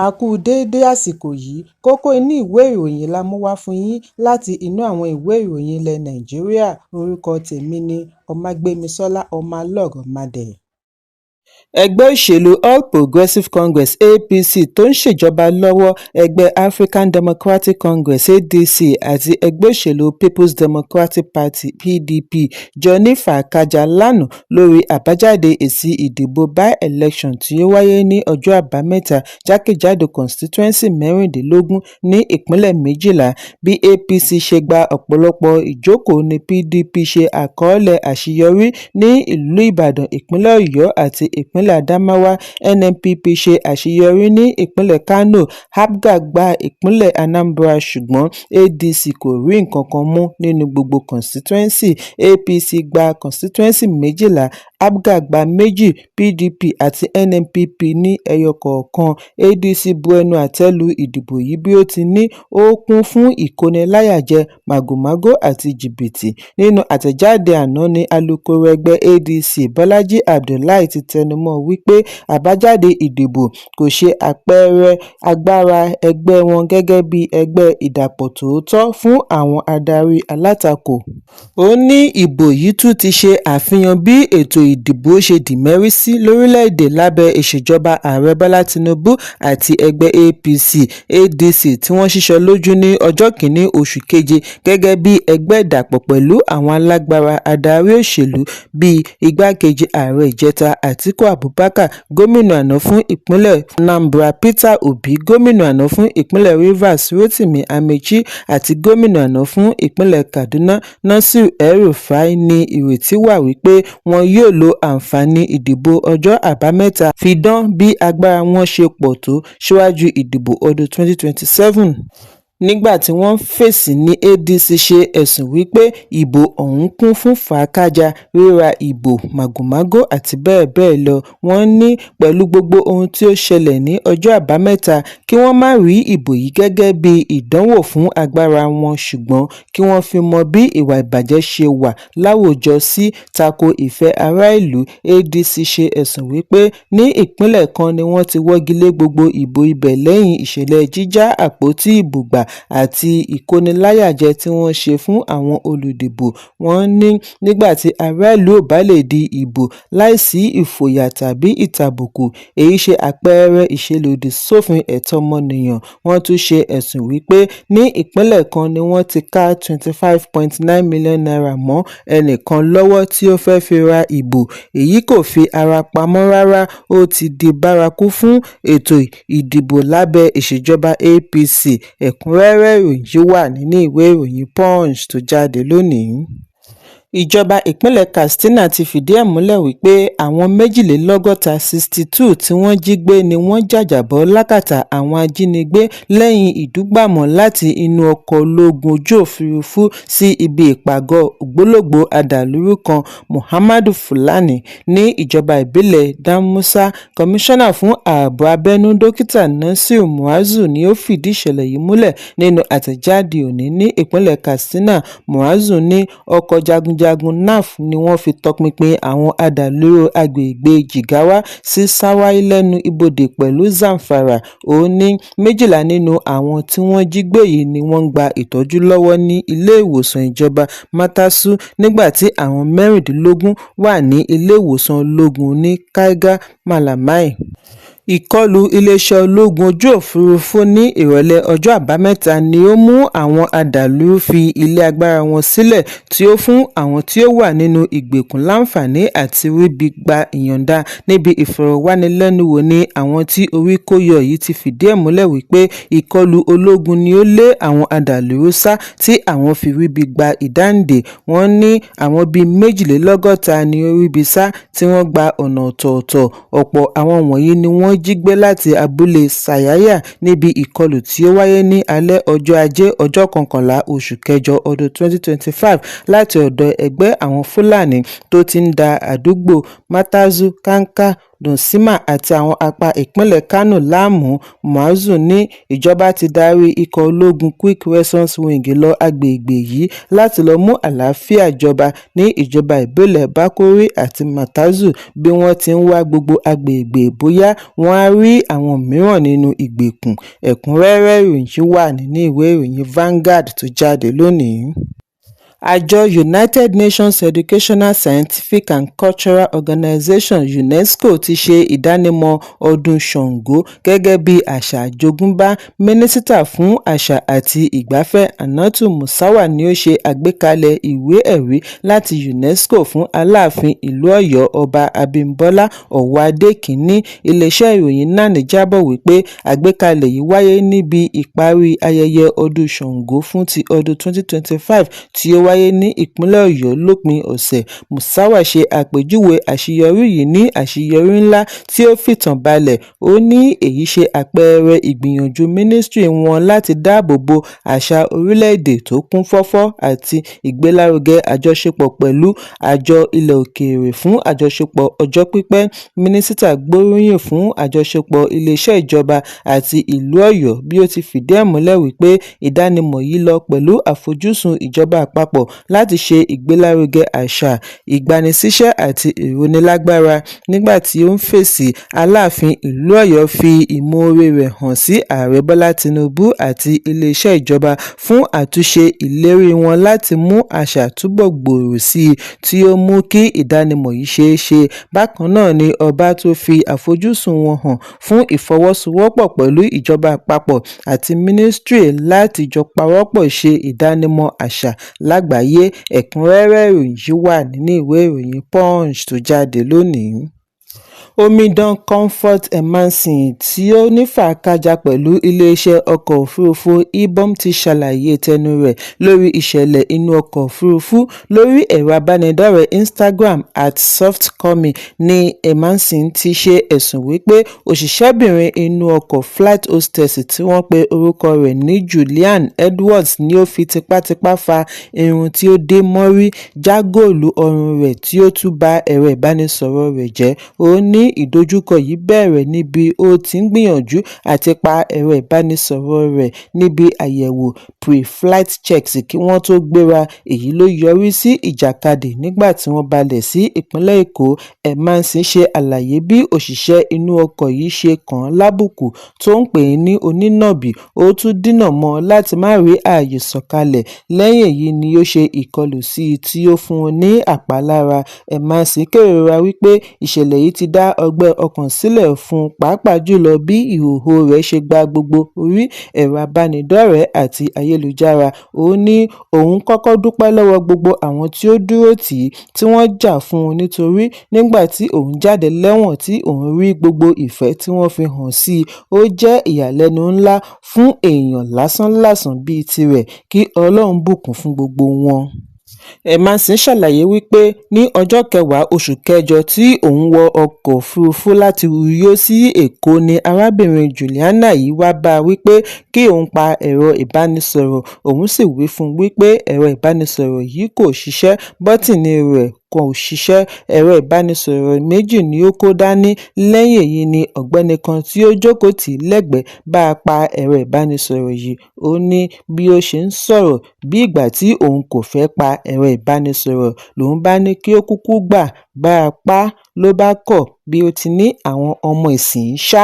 A kú déédé àsìkò yìí, kókó inú ìwé ìròyìn la mú wá fún yín láti inú àwọn ìwé ìròyìn ilẹ̀ Nàìjíríà. Orúkọ tèmi ni Ọmágbémisọ́lá Ọmọlọ́rọ̀mádẹ. Ẹgbẹ́ òṣèlú All Progressives Congress (APC) tó ń ṣèjọba lọ́wọ́, ẹgbẹ́ African Democratic Congress (ADC) àti ẹgbẹ́ òṣèlú People's Democratic Party (PDP) jọ ní fàákájà lánàá lórí àbájáde èsì ìdìbò by-election tí ó wáyé ní ọjọ́ Àbámẹ́ta jákèjádò constituency mẹ́rìndínlógún ní ìpínlẹ̀ 12. Bí APC ṣe gba ọ̀pọ̀lọpọ̀ ìjókòó ni PDP ṣe àkọọ́lẹ̀ àṣeyọrí ní ìlú Ìbàdàn, ìpínlẹ̀ Ọ̀yọ́ àti ìpínlẹ̀ Adamawa. NNPP ṣe àṣeyọrí ní ìpínlẹ̀ Kano, APGA gba ìpínlẹ̀ Anambra, ṣùgbọ́n ADC kò rí nǹkan kan mú nínú gbogbo constituency. APC gba constituency 12, APGA gba 2, PDP àti NNPP ní ẹyọ kọ̀ọ̀kan. ADC bu ẹnu àtẹ́ lu ìdìbò yìí bí ó ti ní ó kún fún ìkóniláyàjẹ, màgòmágó àti jìbìtì. Nínú àtẹ̀jáde àná ni alukoro ẹgbẹ́ ADC Bọ́lájí Abdullahi ti tẹnumọ́ wípé àbájáde ìdìbò kò ṣe àpẹẹrẹ agbára ẹgbẹ́ wọn gẹ́gẹ́ bí ẹgbẹ́ ìdàpọ̀ tòótọ́ fún àwọn adarí alátakò. Ó ní ìbò yìí tún ti ṣe àfihàn bí ètò ìdìbò ṣe dìmẹ́rí sí lórílẹ̀-èdè lábẹ́ ìṣèjọba Ààrẹ Bọ́lá Tinubu àti ẹgbẹ́ APC. ADC tí wọ́n ṣíṣọ lójú ní ọjọ́ kìíní oṣù keje gẹ́gẹ́ bí ẹgbẹ́ ìdàpọ̀ pẹ̀lú àwọn alágbára adarí òṣèlú bíi igbákejì ààrẹ ìjẹta Àtíkù Abubakar, gómìnà àná fún ìpínlẹ̀ Anambra Peter Obi, gómìnà àná fún ìpínlẹ̀ Rivers Rotimi Amaechi àti gómìnà àná fún ìpínlẹ̀ Kaduna Nasir El-Rufai ní ìrètí wà wípé wọn yóò lo àǹfààní ìdìbò ọjọ́ Àbámẹ́ta fi dán bí agbára wọn ṣe pọ̀ tó síwájú ìdìbò ọdún 2027. Nígbà tí wọ́n fèsì ní ADC ṣe ẹ̀sùn wípé ìbò ọ̀hún kún fún fàákájà, ríra ìbò, màgòmágó àti bẹ́ẹ̀ bẹ́ẹ̀ lọ. Wọ́n ní pẹ̀lú gbogbo ohun tí ó ṣẹlẹ̀ ní ọjọ́ Àbámẹ́ta, kí wọ́n má rí ìbò yìí gẹ́gẹ́ bí ìdánwò fún agbára wọn, ṣùgbọ́n kí wọ́n fi mọ bí ìwà ìbàjẹ́ ṣe wà láwùjọ sí tako ìfẹ́ ará ìlú. ADC ṣe ẹ̀sùn wípé ní ìpínlẹ̀ kan ni wọ́n ti wọ́gilé gbogbo ìbò ibẹ̀ lẹ́yìn ìṣẹ̀lẹ̀ jíjá àpótí ìbò gbà àti ìkóniláyàjẹ tí wọ́n ṣe fún àwọn olùdìbò. Wọ́n ní nígbà tí ará ìlú ò bá lè di ìbò láìsí ìfòyà tàbí ìtàbùkù, èyí ṣe àpẹẹrẹ ìṣelòdì sófin ẹ̀tọ́ ọmọnìyàn. Wọ́n tún ṣe ẹ̀sùn wípé ní ìpínlẹ̀ kan ni wọ́n ti ká $25.9 million mọ́ ẹnìkan lọ́wọ́ tí ó fẹ́ fi ra ìbò. Èyí kò fi ara pamọ́ rárá, ó ti di bárakú fún ètò ìdìbò lábẹ́ ìṣèjọba APC. Ẹ̀kúnrẹ́rẹ́ ìròyìn yìí wà nínú ìwé ìròyìn Punch tó jáde lónìí. Ìjọba ìpínlẹ̀ Katsina ti fìdí ẹ̀ múlẹ̀ wípé àwọn 62 tí wọ́n jí gbé ni wọ́n jàjàbọ́ lákàtà àwọn ajínigbé lẹ́yìn ìdúgbàmù láti inú ọkọ̀ ológun ojú òfurufú sí ibi ìpàgọ́ ògbólógbòó adàlúrú kan. Muhammadu Fulani ní ìjọba ìbílẹ̀ Damusa. Kọmíṣánná fún ààbò abẹ́nú Dókítà Nasir Muazu ni ó fìdí ìṣẹ̀lẹ̀ yìí múlẹ̀ nínú àtẹ̀jáde òní ní ìpínlẹ̀ Katsina. Muazu ní ọkọ̀ jagunjagun NAF ni wọ́n fi tọpinpin àwọn adàlúrú agbègbè Jigawa sí Sawai lẹ́nu ibodè pẹ̀lú Zamfara. Ó ní 12 nínú àwọn tí wọ́n jí gbé yìí ni wọ́n ń gba ìtọ́jú lọ́wọ́ ní ilé ìwòsàn ìjọba Matasu, nígbà tí àwọn 16 wà ní ilé ìwòsàn ológun ní Kaiga Malamai. Ìkọlù iléeṣẹ́ ológun ojú òfurufú ní ìrọ̀lẹ́ ọjọ́ Àbámẹ́ta ni ó mú àwọn adàlúrú fi ilé agbára wọn sílẹ̀, tí ó fún àwọn tí ó wà nínú ìgbèkùn láǹfààní àti ríbi gba ìyọ̀ǹda. Níbi ìfọ̀rọ̀wánilẹ́nuwò ni àwọn tí orí kó yọ yìí ti fìdí ẹ̀ múlẹ̀ wípé ìkọlù ológun ni ó lé àwọn adàlúrú sá tí àwọn fi ríbi gba ìdáǹdè. Wọ́n ní àwọn bíi 62 ni ó ríbi sá tí wọ́n gba ọ̀nà ọ̀tọ̀ọ̀tọ̀. Ọ̀pọ̀ àwọn wọ̀nyí ni wọ́n jí gbé láti abúlé Sayaya níbi ìkọlù tí ó wáyé ní alẹ́ ọjọ́ Ajé ọjọ́ 11 oṣù kẹjọ ọdún 2025 láti ọ̀dọ̀ ẹgbẹ́ àwọn Fúlàní tó ti ń da àdúgbò Matazu, Kanka, Donsima àti àwọn apá ìpínlẹ̀ Kano láàmú. Muazu ní ìjọba ti darí ikọ̀ ológun Quick Response Wing lọ agbègbè yìí láti lọ mú àlàáfíà jọba ní ìjọba ìbílẹ̀ Bakori àti Matazu bí wọ́n ti ń wá gbogbo agbègbè bóyá wọ́n á rí àwọn mìíràn nínú ìgbèkùn. Ẹ̀kúnrẹ́rẹ́ ìròyìn wà nínú ìwé ìròyìn Vanguard tó jáde lónìí. Àjọ United Nations Educational, Scientific and Cultural Organization UNESCO ti ṣe ìdánimọ̀ ọdún Ṣàngó gẹ́gẹ́ bí àṣà àjogúnbá. Mínísítà fún àṣà àti ìgbafẹ́ Hannatu Musawa ni ó ṣe àgbékalẹ̀ ìwé-ẹ̀rí láti UNESCO fún Aláàfin ìlú Ọ̀yọ́ Ọba Abímbọ́lá Ọ̀wọ́adé Kínní. Iléeṣẹ́ ìròyìn NAN jábọ̀ wípé àgbékalẹ̀ yìí wáyé níbi ìparí ayẹyẹ ọdún Ṣàngó fún ti ọdún 2025 tí ó wáyé ní ìpínlẹ̀ Ọ̀yọ́ lópin ọ̀sẹ̀. Musawa ṣe àpèjúwe àṣeyọrí yìí ní àṣeyọrí ńlá tí ó fìtàn balẹ̀. Ó ní èyí ṣe àpẹẹrẹ ìgbìyànjú mínísítírì wọn láti dáàbò bo àṣà orílẹ̀-èdè tó kún fọ́fọ́ àti ìgbélárugẹ àjọṣepọ̀ pẹ̀lú àjọ ilẹ̀ òkèèrè fún àjọṣepọ̀ ọjọ́ pípẹ́. Mínísítà gbóríyìn fún àjọṣepọ̀ iléeṣẹ́ ìjọba àti ìlú Ọ̀yọ́ bí ó ti fìdí ẹ̀ múlẹ̀ wípé ìdánimọ̀ yìí lọ pẹ̀lú àfojúsùn ìjọba àpapọ̀ láti ṣe ìgbélárugẹ àṣà, ìgbanisíṣẹ́ àti ìrónilágbára. Nígbà tí ó ń fèsì, Aláàfin ìlú Ọ̀yọ́ fi ìmoore rẹ̀ hàn sí Ààrẹ Bọ́lá Tinubu àti iléeṣẹ́ ìjọba fún àtúnṣe ìlérí wọn láti mú àṣà túbọ̀ gbòòrò sí i tí ó mú kí ìdánimọ̀ yìí ṣeé ṣe. Bákan náà ni ọba tó fi àfojúsùn wọn hàn fún ìfọwọ́sowọ́pọ̀ pẹ̀lú ìjọba àpapọ̀ àti mínísítírì láti jọ pawọ́pọ̀ ṣe ìdánimọ̀ àṣà lágbàáyé. Ẹ̀kúnrẹ́rẹ́ ìròyìn yìí wà nínú ìwé ìròyìn Punch tó jáde lónìí. Omidan Comfort Emansin tí ó nífàákájà pẹ̀lú iléeṣẹ́ ọkọ̀ òfurufú Ibom ti ṣàlàyé tẹnu rẹ̀ lórí ìṣẹ̀lẹ̀ inú ọkọ̀ òfurufú. Lórí ẹ̀rọ abánidọ́rẹ̀ẹ́ Instagram @softcomy ni Emansin ti ṣe ẹ̀sùn wípé òṣìṣẹ́bìnrin inú ọkọ̀ flight hostess tí wọ́n pe orúkọ rẹ̀ ní Julian Edwards ni ó fi tipátipá fa irun tí ó dé mọ́rí, já góòlù ọrùn rẹ̀ tí ó tún ba ẹ̀rọ ìbánisọ̀rọ̀ rẹ̀ jẹ́. Ó ní ìdojúkọ yìí bẹ̀rẹ̀ níbi ó ti ń gbìyànjú àti pa ẹ̀rọ ìbánisọ̀rọ̀ rẹ̀ níbi àyẹ̀wò pre-flight checks kí wọ́n tó gbéra. Èyí ló yọrí sí ìjàkadì nígbà tí wọ́n balẹ̀ sí ìpínlẹ̀ Èkó. Emansin ṣe àlàyé bí òṣìṣẹ́ inú ọkọ̀ yìí ṣe kàn án lábùkù tó ń pè é ní onínàbì. Ó tún dínà mọ́ láti má rí ààyè sọ̀kalẹ̀. Lẹ́yìn èyí ni ó ṣe ìkọlù sí i tí ó fún un ní àpalára. Emansin kérora wípé ìṣẹ̀lẹ̀ yìí ti dá ọgbẹ́ ọkàn sílẹ̀ fún un, pàápàá jùlọ bí ìhòòhò rẹ̀ ṣe gba gbogbo orí ẹ̀rọ abánidọ́rẹ̀ẹ́ àti ayélujára. Ó ní òun kọ́kọ́ dúpẹ́ lọ́wọ́ gbogbo àwọn tí ó dúró tì í, tí wọ́n jà fún un nítorí nígbà tí òun jáde lẹ́wọ̀n tí òun rí gbogbo ìfẹ́ tí wọ́n fi hàn sí i, ó jẹ́ ìyàlẹ́nu ńlá fún èèyàn lásán-làsàn bíi tirẹ̀. Kí Ọlọ́run bùkún fún gbogbo wọn. Emansin ṣàlàyé wípé ní ọjọ́ 10 oṣù kẹjọ tí òun wọ ọkọ̀ òfurufú láti Uyo sí Èkó ni arábìnrin Juliana yìí wá bá a wípé kí òun pa ẹ̀rọ ìbánisọ̀rọ̀. Òun sì wí fún un wípé ẹ̀rọ ìbánisọ̀rọ̀ yìí kò ṣiṣẹ́, bọ́tìnì rẹ̀ kò ṣiṣẹ́. Ẹ̀rọ ìbánisọ̀rọ̀ méjì ni ó kó dání. Lẹ́yìn èyí ni ọ̀gbẹ́ni kan tí ó jókòó tì í lẹ́gbẹ̀ẹ́ bá a pa ẹ̀rọ ìbánisọ̀rọ̀ yìí. Ó ní bí ó ṣe ń sọ̀rọ̀ bí ìgbà tí òun kò fẹ́ pa ẹ̀rọ ìbánisọ̀rọ̀ lòun bá ní kí ó kúkú gbà bá a pa á ló bá kọ̀ bí ó ti ní àwọn ọmọ ìsìn ṣá.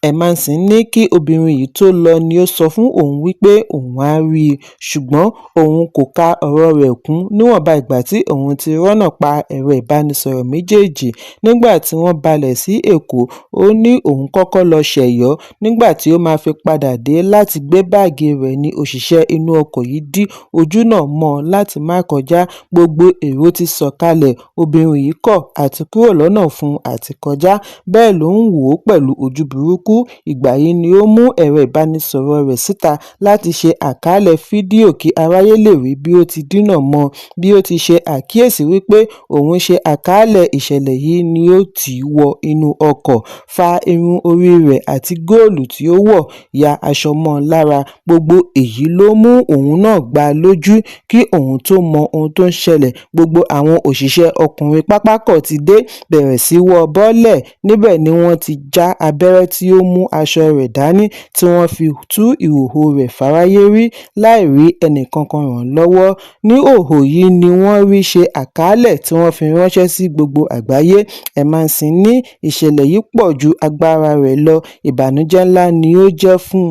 Emansin ní kí obìnrin yìí tó lọ ni ó sọ fún òun wípé òun á rí i, ṣùgbọ́n òun kò ka ọ̀rọ̀ rẹ̀ kún níwọ̀nba ìgbà tí òun ti rọ́nà pa ẹ̀rọ ìbánisọ̀rọ̀ méjèèjì. Nígbà tí wọ́n balẹ̀ sí Èkó, ó ní òun kọ́kọ́ lọ ṣẹ̀yọ́. Nígbà tí ó máa fi padà dé láti gbé báàgì rẹ̀ ni òṣìṣẹ́ inú ọkọ̀ yìí dí ojú náà mọ́ ọ láti má kọjá. Gbogbo èrò ti sọ̀kalẹ̀, obìnrin yìí kọ̀ àti kúrò lọ́nà fún àti kọjá. Bẹ́ẹ̀ ló ń wò ó pẹ̀lú ojú burúkú. Ìgbà yìí ni ó mú ẹ̀rọ ìbánisọ̀rọ̀ rẹ̀ síta láti ṣe àkàálẹ̀ fídíò kí aráyé lè rí bí ó ti dínà mọ́. Bí ó ti ṣe àkíyèsí wípé òun ṣe àkàálẹ̀ ìṣẹ̀lẹ̀ yìí ni ó tì í wọ inú ọkọ̀, fa irun orí rẹ̀ àti góòlù tí ó wọ̀, ya aṣọ mọ́ lára. Gbogbo èyí ló mú òun náà gbá lójú. Kí òun tó mọ ohun tó ń ṣẹlẹ̀, gbogbo àwọn òṣìṣẹ́ ọkùnrin pápákọ̀ ti dé bẹ̀rẹ̀ bẹ̀rẹ̀ sí wọ́ ọ bọ́lẹ̀. Níbẹ̀ ni wọ́n ti já abẹ́rẹ́ tí ó mú aṣọ rẹ̀ dání tí wọ́n fi tú ìhòòhò rẹ̀ fáráyé rí láì rí ẹnìkankan ràn lọ́wọ́. Ní ìhòòhò yìí ni wọ́n rí ṣe àkàálẹ̀ tí wọ́n fi ránṣẹ́ sí gbogbo àgbáyé. Emerson ní ìṣẹ̀lẹ̀ yìí pọ̀ ju agbára rẹ̀ lọ, ìbànújẹ́ ńlá ni ó jẹ́ fún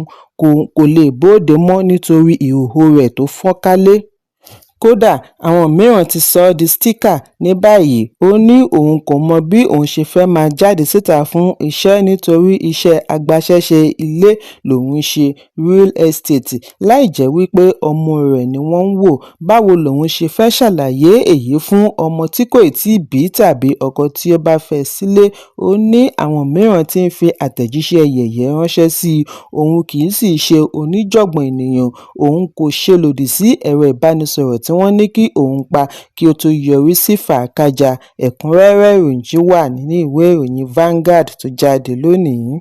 un, kò lè bóde mọ́ nítorí ìhòòhò rẹ̀ tó fọ́n kálé. Kódà àwọn mìíràn ti sọ ọ́ di stíkà ní báyìí. Ó ní òun kò mọ bí òun ṣe fẹ́ máa jáde síta fún iṣẹ́ nítorí iṣẹ́ agbaṣẹ́ṣe ilé lòun ń ṣe, real estate, láì jẹ́ wípé ọmọ rẹ̀ ni wọ́n ń wò. Báwo lòun ṣe fẹ́ ṣàlàyé èyí fún ọmọ tí kò tíì bí tàbí ọkọ tí ó bá fẹ́ sílé? Ó ní àwọn mìíràn ti ń fi àtẹ̀jíṣẹ́ yẹ̀yẹ́ ránṣẹ́ sí i. Òun kì í sì ṣe oníjọ̀gbọ̀n ènìyàn. Òun kò ṣe lòdì sí ẹ̀rọ ìbánisọ̀rọ̀ tí wọ́n ní kí òun pa kí ó tó yọrí sí fàákájà. Ẹ̀kúnrẹ́rẹ́ ìròyìn yìí wà nínú ìwé ìròyìn Vanguard tó jáde lónìí.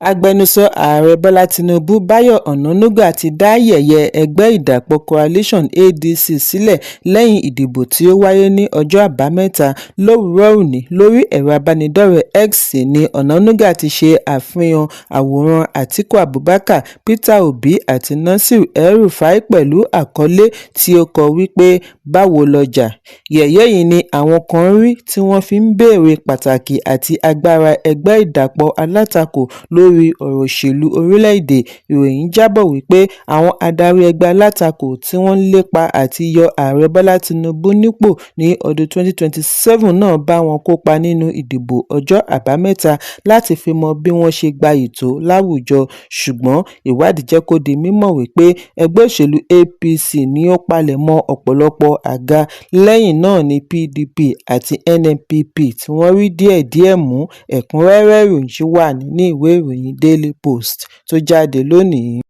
Agbẹnusọ ààrẹ Bọ́lá Tinubu Báyọ̀ Ọ̀nànúgà ti dá yẹ̀yẹ́ ẹgbẹ́ ìdàpọ̀ Coalition ADC sílẹ̀ lẹ́yìn ìdìbò tí ó wáyé ní ọjọ́ Àbámẹ́ta. Lówùúrọ̀ òní lórí ẹ̀rọ abánidọ́rẹ̀ẹ́ X ni Ọ̀nànúgà ti ṣe àfihàn àwòrán Àtíkù Abubakar, Peter Obi àti Nasir El-Rufai pẹ̀lú àkọlé tí ó kọ wípé "Báwo lọjà?". Yẹ̀yẹ́ yìí ni àwọn kan rí tí wọ́n fi ń béèrè pàtàkì àti agbára ẹgbẹ́ ìdàpọ̀ alátakò lórí ọ̀rọ̀ òṣèlú orílẹ̀-èdè. Ìròyìn jábọ̀ wípé àwọn adarí ẹgbẹ́ alátakò tí wọ́n ń lépa àti yọ ààrẹ Bọ́lá Tinubu nípò ní ọdún 2027 náà bá wọn kópa nínú ìdìbò ọjọ́ Àbámẹ́ta láti fi mọ bí wọ́n ṣe gbayì tó láwùjọ. Ṣùgbọ́n ìwádìí jẹ́ kó di mímọ̀ wípé ẹgbẹ́ òṣèlú APC ni ó palẹ̀mọ́ ọ̀pọ̀lọpọ̀ àga. Lẹ́yìn náà ni PDP àti NNPP tí wọ́n rí díẹ̀díẹ̀ mú. Ẹ̀kúnrẹ́rẹ́ ìròyìn yìí wà nínú ìwé ìròyìn Daily Post tó jáde lónìí.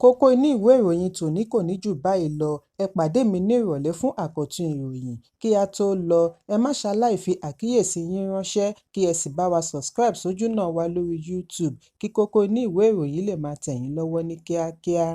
Kókó inú ìwé ìròyìn tòní kò ní jù báyìí lọ. Ẹ pàdé mi ní ìrọ̀lẹ́ fún àkọ́tún ìròyìn. Kí a tó lọ, ẹ má ṣaláì fi àkíyèsí yín ránṣẹ́ kí ẹ sì bá wa subscribe sójú náà wa lórí YouTube kí kókó inú ìwé ìròyìn lè máa tẹ̀ yín lọ́wọ́ ní kíákíá.